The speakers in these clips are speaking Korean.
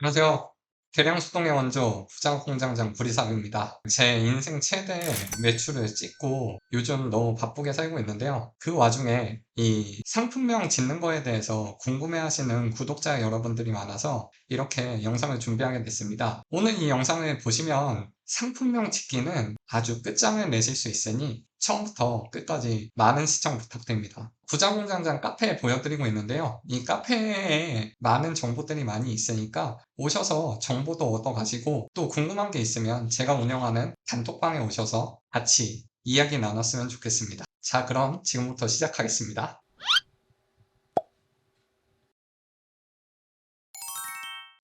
안녕하세요. 대량 수동의 원조 부장공장장 구리삼입니다. 제 인생 최대 매출을 찍고 요즘 너무 바쁘게 살고 있는데요. 그 와중에 이 상품명 짓는 거에 대해서 궁금해하시는 구독자 여러분들이 많아서 이렇게 영상을 준비하게 됐습니다. 오늘 이 영상을 보시면 상품명 짓기는 아주 끝장을 내실 수 있으니 처음부터 끝까지 많은 시청 부탁드립니다. 부장공장장 카페 보여드리고 있는데요. 이 카페에 많은 정보들이 많이 있으니까 오셔서 정보도 얻어가시고 또 궁금한 게 있으면 제가 운영하는 단톡방에 오셔서 같이 이야기 나눴으면 좋겠습니다. 자, 그럼 지금부터 시작하겠습니다.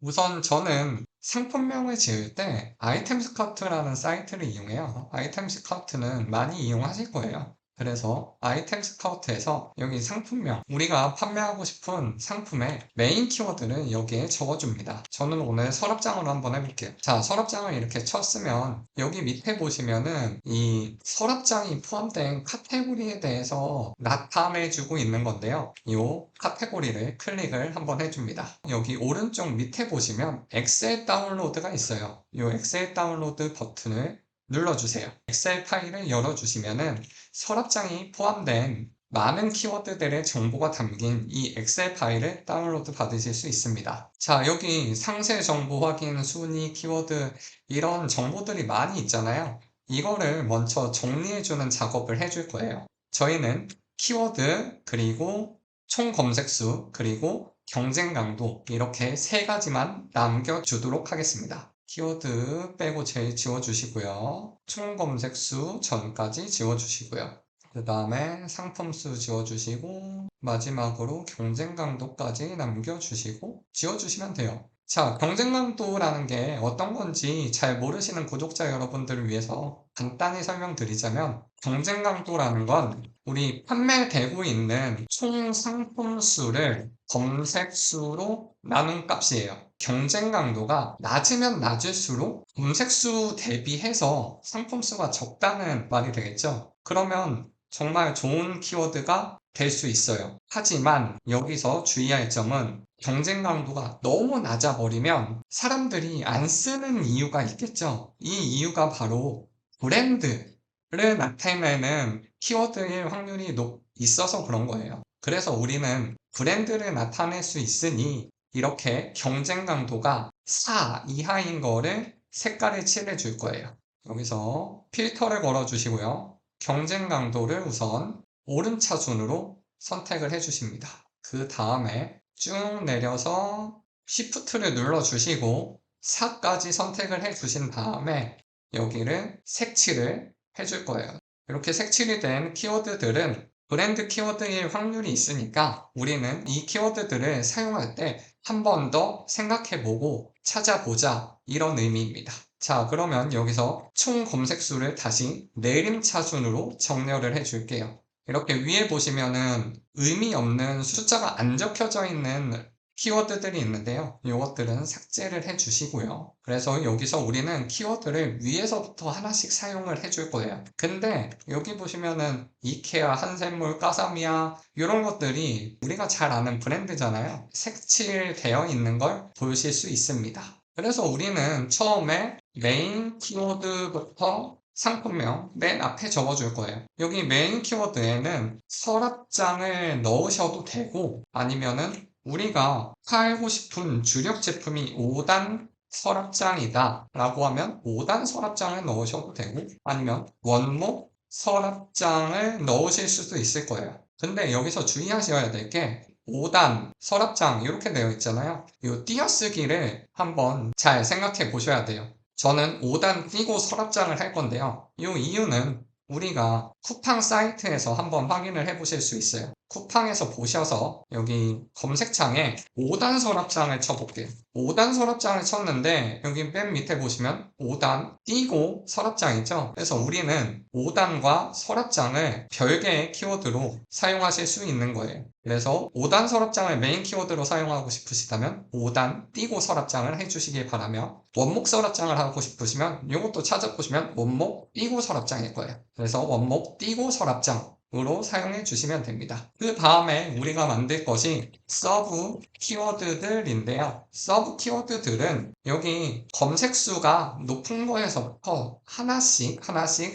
우선 저는 상품명을 지을 때 아이템 스카우트라는 사이트를 이용해요. 아이템 스카우트는 많이 이용하실 거예요. 그래서 아이템 스카우트에서 여기 상품명, 우리가 판매하고 싶은 상품의 메인 키워드를 여기에 적어줍니다. 저는 오늘 서랍장으로 한번 해볼게요. 자, 서랍장을 이렇게 쳤으면 여기 밑에 보시면은 이 서랍장이 포함된 카테고리에 대해서 나타내주고 있는 건데요. 이 카테고리를 클릭을 한번 해줍니다. 여기 오른쪽 밑에 보시면 엑셀 다운로드가 있어요. 이 엑셀 다운로드 버튼을 눌러주세요. 엑셀 파일을 열어주시면은 서랍장이 포함된 많은 키워드들의 정보가 담긴 이 엑셀 파일을 다운로드 받으실 수 있습니다. 자, 여기 상세 정보 확인, 순위, 키워드 이런 정보들이 많이 있잖아요. 이거를 먼저 정리해주는 작업을 해줄 거예요. 저희는 키워드, 그리고 총 검색수, 그리고 경쟁 강도 이렇게 세 가지만 남겨주도록 하겠습니다. 키워드 빼고 제일 지워주시고요. 총 검색수 전까지 지워주시고요. 그 다음에 상품수 지워주시고 마지막으로 경쟁 강도까지 남겨주시고 지워주시면 돼요. 자, 경쟁 강도라는 게 어떤 건지 잘 모르시는 구독자 여러분들을 위해서 간단히 설명드리자면 경쟁 강도라는 건 우리 판매되고 있는 총 상품 수를 검색 수로 나눈 값이에요. 경쟁 강도가 낮으면 낮을수록 검색 수 대비해서 상품 수가 적다는 말이 되겠죠. 그러면 정말 좋은 키워드가 될 수 있어요. 하지만 여기서 주의할 점은 경쟁 강도가 너무 낮아 버리면 사람들이 안 쓰는 이유가 있겠죠. 이 이유가 바로 브랜드를 나타내는 키워드일 확률이 있어서 그런 거예요. 그래서 우리는 브랜드를 나타낼 수 있으니 이렇게 경쟁 강도가 4 이하인 거를 색깔을 칠해줄 거예요. 여기서 필터를 걸어주시고요. 경쟁 강도를 우선 오름차순으로 선택을 해주십니다. 그 다음에 쭉 내려서 Shift를 눌러주시고 4까지 선택을 해주신 다음에 여기를 색칠을 해줄 거예요. 이렇게 색칠이 된 키워드들은 브랜드 키워드일 확률이 있으니까 우리는 이 키워드들을 사용할 때 한 번 더 생각해보고 찾아보자 이런 의미입니다. 자, 그러면 여기서 총 검색수를 다시 내림차순으로 정렬을 해줄게요. 이렇게 위에 보시면은 의미 없는 숫자가 안 적혀져 있는 키워드들이 있는데요. 이것들은 삭제를 해주시고요. 그래서 여기서 우리는 키워드를 위에서부터 하나씩 사용을 해줄 거예요. 근데 여기 보시면은 이케아, 한샘물, 까사미야 이런 것들이 우리가 잘 아는 브랜드잖아요. 색칠되어 있는 걸 보실 수 있습니다. 그래서 우리는 처음에 메인 키워드부터 상품명 맨 앞에 적어줄 거예요. 여기 메인 키워드에는 서랍장을 넣으셔도 되고 아니면은 우리가 팔고 싶은 주력 제품이 5단 서랍장이다 라고 하면 5단 서랍장을 넣으셔도 되고 아니면 원목 서랍장을 넣으실 수도 있을 거예요. 근데 여기서 주의하셔야 될 게 5단 서랍장 이렇게 되어 있잖아요. 이 띄어쓰기를 한번 잘 생각해 보셔야 돼요. 저는 5단 띄고 서랍장을 할 건데요. 이 이유는 우리가 쿠팡 사이트에서 한번 확인을 해 보실 수 있어요. 쿠팡에서 보셔서 여기 검색창에 5단 서랍장을 쳐볼게요. 5단 서랍장을 쳤는데 여기 맨 밑에 보시면 5단 띄고 서랍장이죠. 그래서 우리는 5단과 서랍장을 별개의 키워드로 사용하실 수 있는 거예요. 그래서 5단 서랍장을 메인 키워드로 사용하고 싶으시다면 5단 띄고 서랍장을 해주시길 바라며 원목 서랍장을 하고 싶으시면 이것도 찾아보시면 원목 띄고 서랍장일 거예요. 그래서 원목 띄고 서랍장 으로 사용해 주시면 됩니다. 그 다음에 우리가 만들 것이 서브 키워드들인데요. 서브 키워드들은 여기 검색수가 높은 거에서부터 하나씩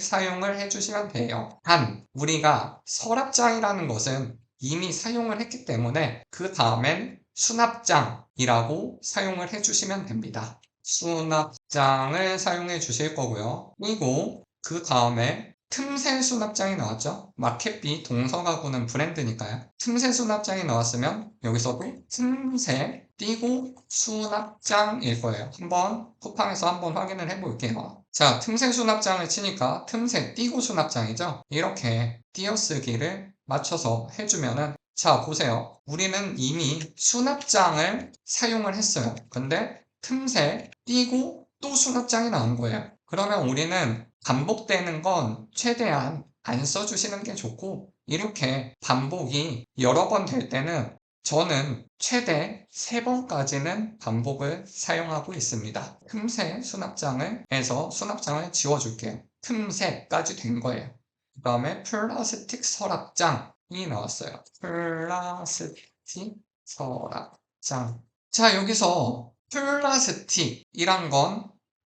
사용을 해 주시면 돼요. 단, 우리가 서랍장이라는 것은 이미 사용을 했기 때문에 그 다음엔 수납장이라고 사용을 해 주시면 됩니다. 수납장을 사용해 주실 거고요. 그리고 그 다음에 틈새 수납장이 나왔죠? 마켓비 동서가구는 브랜드니까요. 틈새 수납장이 나왔으면 여기서도 틈새 띄고 수납장일 거예요. 한번 쿠팡에서 한번 확인을 해 볼게요. 자, 틈새 수납장을 치니까 틈새 띄고 수납장이죠? 이렇게 띄어쓰기를 맞춰서 해주면은, 자, 보세요. 우리는 이미 수납장을 사용을 했어요. 근데 틈새 띄고 또 수납장이 나온 거예요. 그러면 우리는 반복되는 건 최대한 안 써주시는 게 좋고, 이렇게 반복이 여러 번 될 때는 저는 최대 3번까지는 반복을 사용하고 있습니다. 틈새 수납장을 해서 수납장을 지워줄게요. 틈새까지 된 거예요. 그 다음에 플라스틱 서랍장이 나왔어요. 플라스틱 서랍장. 자, 여기서 플라스틱이란 건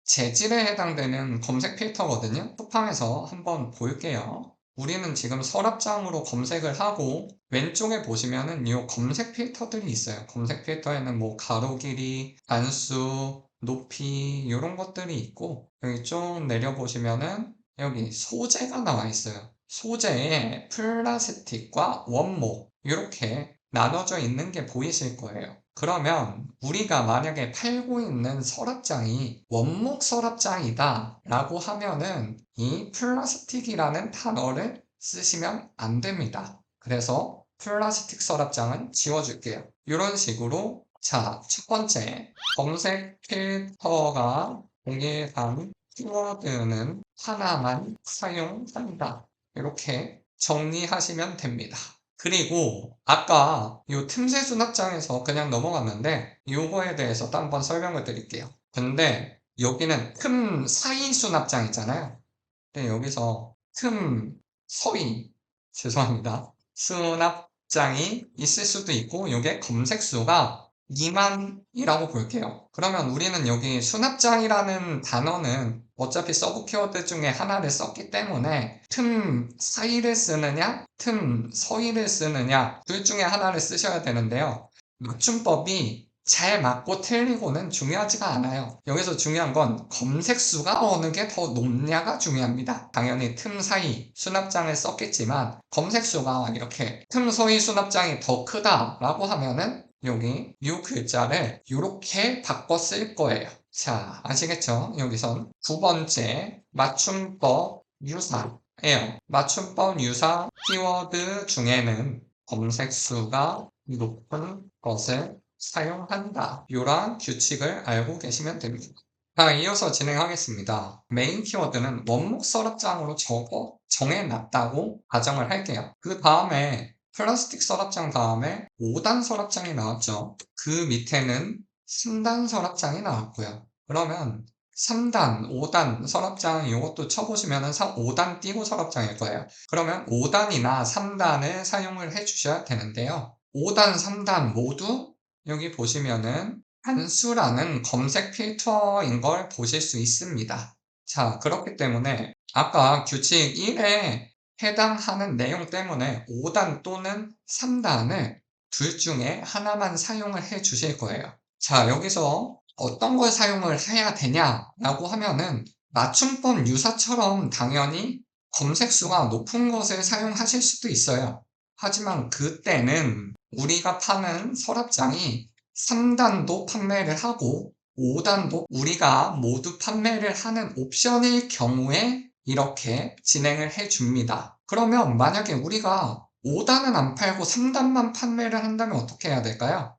재질에 해당되는 검색 필터거든요. 쿠팡에서 한번 볼게요. 우리는 지금 서랍장으로 검색을 하고 왼쪽에 보시면은 이 검색 필터들이 있어요. 검색 필터에는 뭐 가로 길이, 안수, 높이 이런 것들이 있고, 여기 좀 내려보시면은 여기 소재가 나와 있어요. 소재에 플라스틱과 원목 이렇게 나눠져 있는 게 보이실 거예요. 그러면 우리가 만약에 팔고 있는 서랍장이 원목 서랍장이다 라고 하면은 이 플라스틱이라는 단어를 쓰시면 안 됩니다. 그래서 플라스틱 서랍장은 지워줄게요. 이런 식으로, 자, 첫 번째 검색 필터가 동일한 키워드는 하나만 사용한다. 이렇게 정리하시면 됩니다. 그리고 아까 이 틈새 수납장에서 그냥 넘어갔는데 요거에 대해서 또 한번 설명을 드릴게요. 근데 여기는 틈 사이 수납장 있잖아요. 근데 여기서 틈 서이, 죄송합니다. 수납장이 있을 수도 있고 이게 검색수가 2만이라고 볼게요. 그러면 우리는 여기 수납장이라는 단어는 어차피 서브 키워드 중에 하나를 썼기 때문에 틈 사이를 쓰느냐, 틈 서이를 쓰느냐 둘 중에 하나를 쓰셔야 되는데요. 맞춤법이 잘 맞고 틀리고는 중요하지가 않아요. 여기서 중요한 건 검색수가 어느 게 더 높냐가 중요합니다. 당연히 틈 사이 수납장을 썼겠지만 검색수가 이렇게 틈 서이 수납장이 더 크다라고 하면은 여기 이 글자를 이렇게 바꿔 쓸 거예요. 자, 아시겠죠? 여기선 두 번째 맞춤법 유사예요. 맞춤법 유사 키워드 중에는 검색수가 높은 것을 사용한다. 이러한 규칙을 알고 계시면 됩니다. 자, 이어서 진행하겠습니다. 메인 키워드는 원목 서랍장으로 정해놨다고 가정을 할게요. 그 다음에 플라스틱 서랍장 다음에 5단 서랍장이 나왔죠. 그 밑에는 3단 서랍장이 나왔고요. 그러면 3단, 5단 서랍장 이것도 쳐보시면은 5단 띄고 서랍장일 거예요. 그러면 5단이나 3단을 사용을 해 주셔야 되는데요. 5단, 3단 모두 여기 보시면은 한수라는 검색 필터인 걸 보실 수 있습니다. 자, 그렇기 때문에 아까 규칙 1에 해당하는 내용 때문에 5단 또는 3단을 둘 중에 하나만 사용을 해 주실 거예요. 자, 여기서 어떤 걸 사용을 해야 되냐라고 하면은 맞춤법 유사처럼 당연히 검색수가 높은 것을 사용하실 수도 있어요. 하지만 그때는 우리가 파는 서랍장이 3단도 판매를 하고 5단도 우리가 모두 판매를 하는 옵션일 경우에 이렇게 진행을 해 줍니다. 그러면 만약에 우리가 5단은 안 팔고 3단만 판매를 한다면 어떻게 해야 될까요?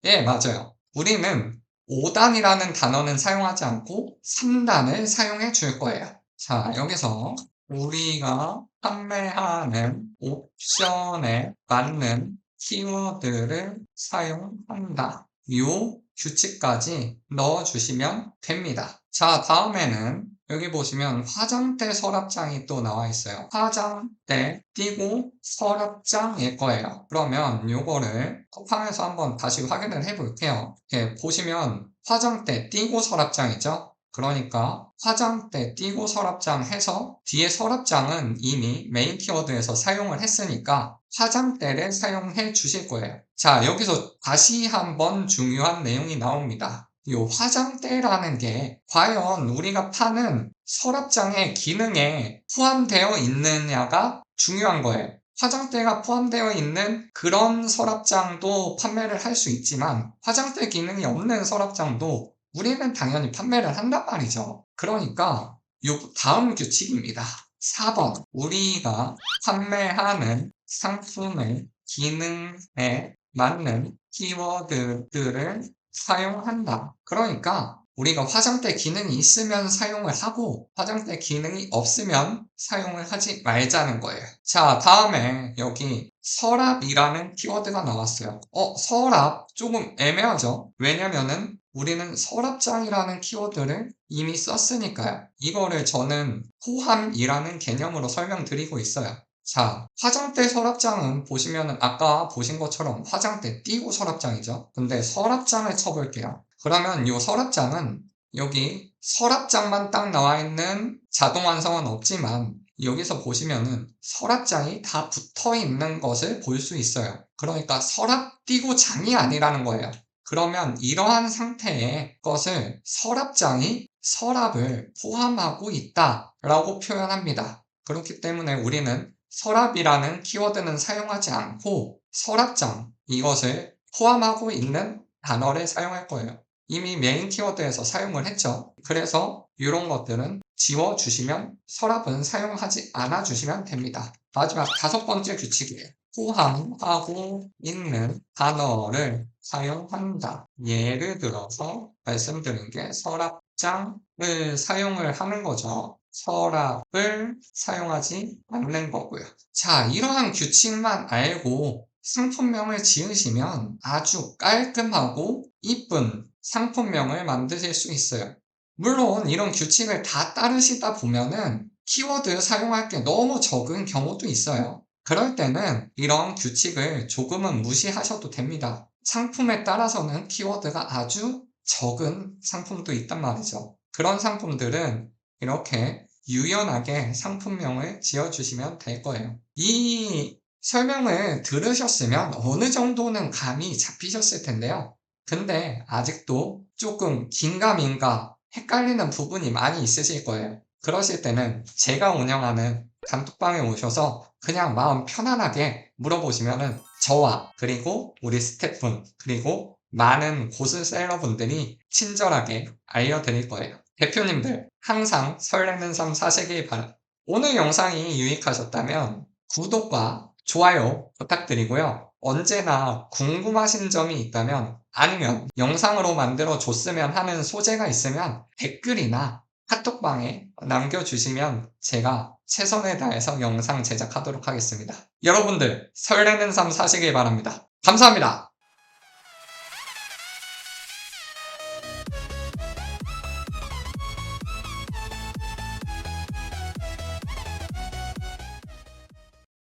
예, 맞아요. 우리는 5단이라는 단어는 사용하지 않고 3단을 사용해 줄 거예요. 자, 여기서 우리가 판매하는 옵션에 맞는 키워드를 사용한다. 요 규칙까지 넣어주시면 됩니다. 자, 다음에는 여기 보시면 화장대 서랍장이 또 나와 있어요. 화장대 띄고 서랍장일 거예요. 그러면 요거를 쿠팡에서 한번 다시 확인을 해 볼게요. 예, 보시면 화장대 띄고 서랍장이죠. 그러니까 화장대 띄고 서랍장 해서 뒤에 서랍장은 이미 메인 키워드에서 사용을 했으니까 화장대를 사용해 주실 거예요. 자, 여기서 다시 한번 중요한 내용이 나옵니다. 이 화장대라는 게 과연 우리가 파는 서랍장의 기능에 포함되어 있느냐가 중요한 거예요. 화장대가 포함되어 있는 그런 서랍장도 판매를 할 수 있지만 화장대 기능이 없는 서랍장도 우리는 당연히 판매를 한단 말이죠. 그러니까 요 다음 규칙입니다. 4번. 우리가 판매하는 상품의 기능에 맞는 키워드들을 사용한다. 그러니까 우리가 화장대 기능이 있으면 사용을 하고 화장대 기능이 없으면 사용을 하지 말자는 거예요. 자, 다음에 여기 서랍이라는 키워드가 나왔어요. 서랍 조금 애매하죠? 왜냐면은 우리는 서랍장이라는 키워드를 이미 썼으니까요. 이거를 저는 포함이라는 개념으로 설명드리고 있어요. 자, 화장대 서랍장은 보시면은 아까 보신 것처럼 화장대 띄고 서랍장이죠. 근데 서랍장을 쳐볼게요. 그러면 이 서랍장은 여기 서랍장만 딱 나와 있는 자동 완성은 없지만 여기서 보시면은 서랍장이 다 붙어 있는 것을 볼 수 있어요. 그러니까 서랍 띄고 장이 아니라는 거예요. 그러면 이러한 상태의 것을 서랍장이 서랍을 포함하고 있다라고 표현합니다. 그렇기 때문에 우리는 서랍이라는 키워드는 사용하지 않고 서랍장 이것을 포함하고 있는 단어를 사용할 거예요. 이미 메인 키워드에서 사용을 했죠. 그래서 이런 것들은 지워주시면 서랍은 사용하지 않아 주시면 됩니다. 마지막 5번째 규칙이에요. 포함하고 있는 단어를 사용한다. 예를 들어서 말씀드린 게 서랍장을 사용을 하는 거죠. 서랍을 사용하지 않는 거고요. 자, 이러한 규칙만 알고 상품명을 지으시면 아주 깔끔하고 이쁜 상품명을 만드실 수 있어요. 물론 이런 규칙을 다 따르시다 보면은 키워드 사용할 게 너무 적은 경우도 있어요. 그럴 때는 이런 규칙을 조금은 무시하셔도 됩니다. 상품에 따라서는 키워드가 아주 적은 상품도 있단 말이죠. 그런 상품들은 이렇게 유연하게 상품명을 지어주시면 될 거예요. 이 설명을 들으셨으면 어느 정도는 감이 잡히셨을 텐데요. 근데 아직도 조금 긴가민가 헷갈리는 부분이 많이 있으실 거예요. 그러실 때는 제가 운영하는 단톡방에 오셔서 그냥 마음 편안하게 물어보시면은 저와 그리고 우리 스태프분 그리고 많은 고수셀러분들이 친절하게 알려드릴 거예요. 대표님들 항상 설레는 삶 사시길 바랍니다. 오늘 영상이 유익하셨다면 구독과 좋아요 부탁드리고요. 언제나 궁금하신 점이 있다면 아니면 영상으로 만들어 줬으면 하는 소재가 있으면 댓글이나 카톡방에 남겨주시면 제가 최선을 다해서 영상 제작하도록 하겠습니다. 여러분들 설레는 삶 사시길 바랍니다. 감사합니다.